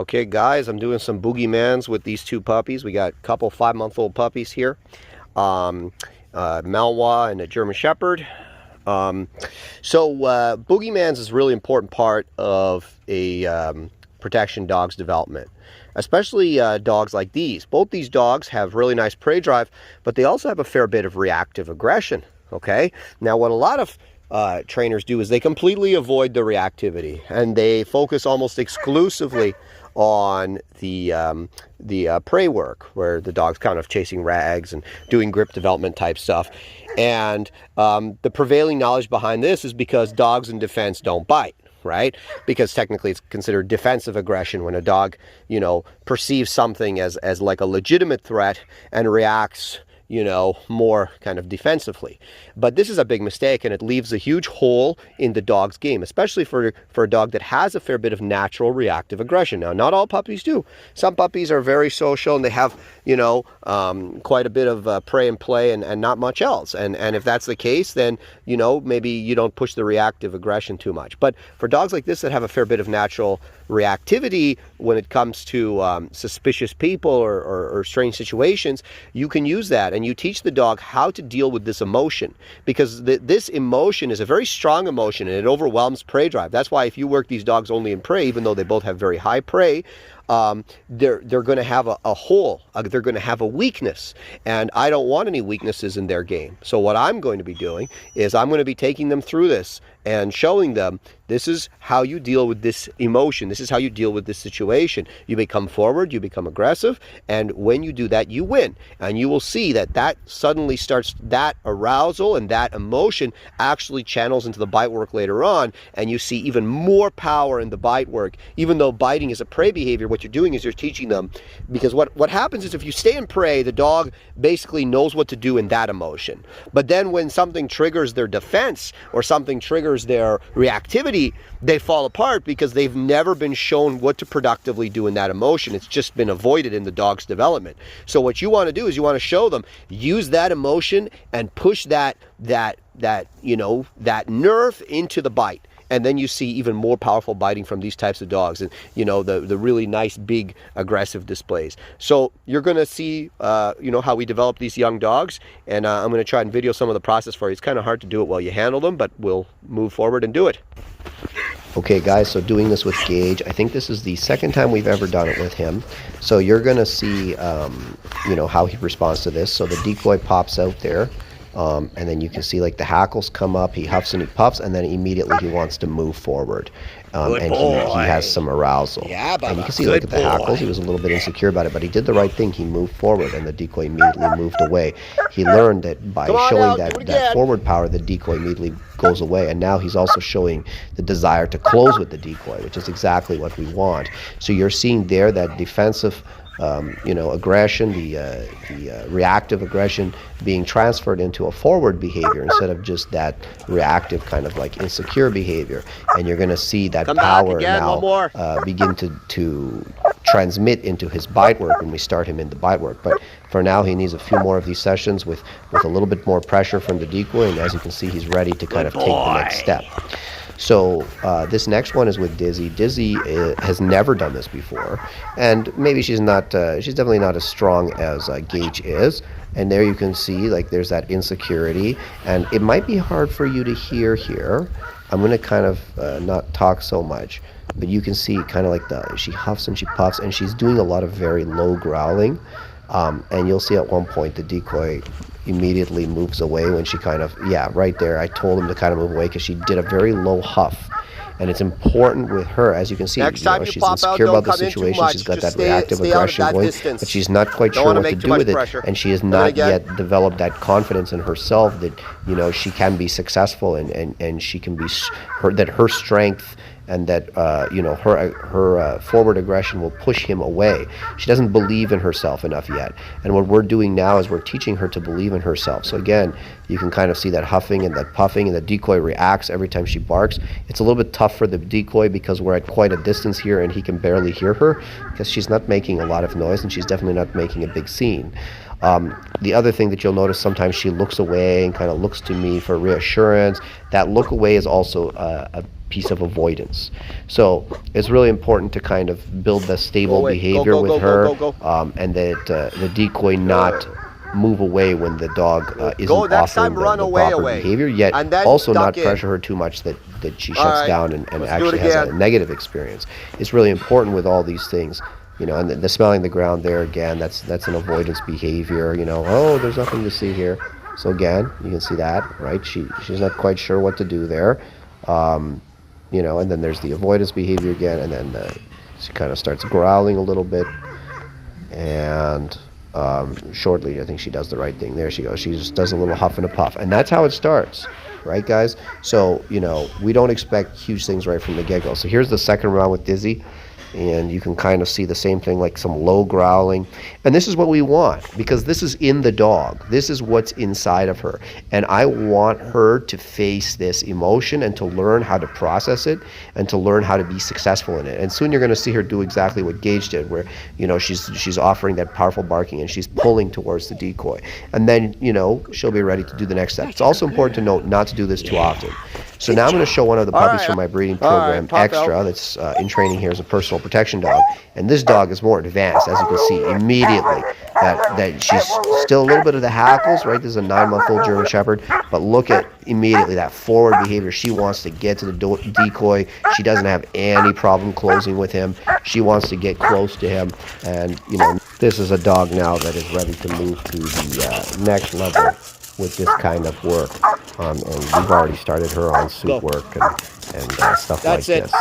Okay guys, I'm doing some boogymans with these two puppies. We got a couple 5-month-old puppies here. Malinois and a German Shepherd. Boogymans is a really important part of a protection dog's development. Especially dogs like these. Both these dogs have really nice prey drive, but they also have a fair bit of reactive aggression. Okay? Now what a lot of trainers do is they completely avoid the reactivity and they focus almost exclusively on the prey work, where the dog's kind of chasing rags and doing grip development type stuff. And the prevailing knowledge behind this is because dogs in defense don't bite, right? Because technically it's considered defensive aggression when a dog, you know, perceives something as like a legitimate threat and reacts, you know, more kind of defensively. But this is a big mistake, and it leaves a huge hole in the dog's game, especially for a dog that has a fair bit of natural reactive aggression. Now, not all puppies do. Some puppies are very social and they have, you know, quite a bit of prey and play and not much else. And if that's the case, then, you know, maybe you don't push the reactive aggression too much. But for dogs like this that have a fair bit of natural reactivity when it comes to suspicious people or strange situations, you can use that, and you teach the dog how to deal with this emotion, because this emotion is a very strong emotion and it overwhelms prey drive. That's why if you work these dogs only in prey, even though they both have very high prey, they're going to have a hole. They're going to have a weakness, and I don't want any weaknesses in their game. So what I'm going to be doing is I'm going to be taking them through this and showing them this is how you deal with this emotion. This is how you deal with this situation. You become forward, you become aggressive, and when you do that, you win. And you will see that suddenly starts, that arousal and that emotion actually channels into the bite work later on, and you see even more power in the bite work. Even though biting is a prey behavior, what you're doing is you're teaching them, because what happens is if you stay in prey, the dog basically knows what to do in that emotion. But then when something triggers their defense or something triggers their reactivity, they fall apart because they've never been shown what to productively do in that emotion. It's just been avoided in the dog's development. So what you want to do is you want to show them, use that emotion and push that you know, that nerve into the bite. And then you see even more powerful biting from these types of dogs, and you know, the really nice big aggressive displays. So you're going to see you know, how we develop these young dogs, and I'm going to try and video some of the process for you. It's kind of hard to do it while you handle them, but we'll move forward and do it. Okay guys, so doing this with Gage, I think this is the second time we've ever done it with him. So you're going to see you know, how he responds to this. So the decoy pops out there. And then you can see like the hackles come up, he huffs and he puffs, and then immediately he wants to move forward. And he has some arousal. Yeah, and you can see, look at the hackles, he was a little bit insecure about it, but he did the right thing. He moved forward and the decoy immediately moved away. He learned that by showing that forward power, the decoy immediately goes away. And now he's also showing the desire to close with the decoy, which is exactly what we want. So you're seeing there that defensive you know, aggression, the reactive aggression being transferred into a forward behavior instead of just that reactive kind of like insecure behavior. And you're going to see that power now begin to transmit into his bite work when we start him in the bite work. But for now, he needs a few more of these sessions with a little bit more pressure from the decoy, and as you can see, he's ready to kind of take the next step. So this next one is with Dizzy. Dizzy has never done this before, and maybe she's definitely not as strong as Gage is. And there you can see, like, there's that insecurity, and it might be hard for you to hear here. I'm going to kind of not talk so much, but you can see kind of like she huffs and she puffs, and she's doing a lot of very low growling. And you'll see at one point the decoy immediately moves away when she kind of, yeah, right there, I told him to kind of move away because she did a very low huff. And it's important with her, as you can see, you know, she's insecure about the situation, she's got that reactive aggression going, but she's not quite sure what to do with it, and she has not yet developed that confidence in herself that, you know, she can be successful and she can be, that her strength and that you know, her forward aggression will push him away. She doesn't believe in herself enough yet, and what we're doing now is we're teaching her to believe in herself. So again, you can kind of see that huffing and that puffing, and the decoy reacts every time she barks. It's a little bit tough for the decoy because we're at quite a distance here and he can barely hear her because she's not making a lot of noise, and she's definitely not making a big scene. The other thing that you'll notice, sometimes she looks away and kind of looks to me for reassurance. That look away is also a piece of avoidance. So it's really important to kind of build the stable behavior with her, and that the decoy not move away when the dog isn't offering the proper behavior, yet also not pressure her too much that she shuts down and actually has a negative experience. It's really important with all these things, you know. And the smelling the ground there, again, that's an avoidance behavior, you know. Oh, there's nothing to see here. So again, you can see that, right? She's not quite sure what to do there, you know. And then there's the avoidance behavior again, and then she kind of starts growling a little bit, and shortly, I think she does the right thing. There she goes. She just does a little huff and a puff, and that's how it starts, right, guys? So, you know, we don't expect huge things right from the get-go. So here's the second round with Dizzy, and you can kind of see the same thing, like some low growling. And this is what we want, because this is in the dog. This is what's inside of her. And I want her to face this emotion and to learn how to process it and to learn how to be successful in it. And soon you're going to see her do exactly what Gage did, where, you know, she's offering that powerful barking and she's pulling towards the decoy. And then, you know, she'll be ready to do the next step. It's also important to note not to do this too often. So now I'm going to show one of the puppies from my breeding program, Extra, that's in training here as a personal protection dog. And this dog is more advanced, as you can see immediately, that she's still a little bit of the hackles, right? This is a 9-month-old German Shepherd, but look at immediately that forward behavior. She wants to get to the decoy. She doesn't have any problem closing with him. She wants to get close to him. And, you know, this is a dog now that is ready to move to the next level with this kind of work. And we've already started her on suit work and stuff like this.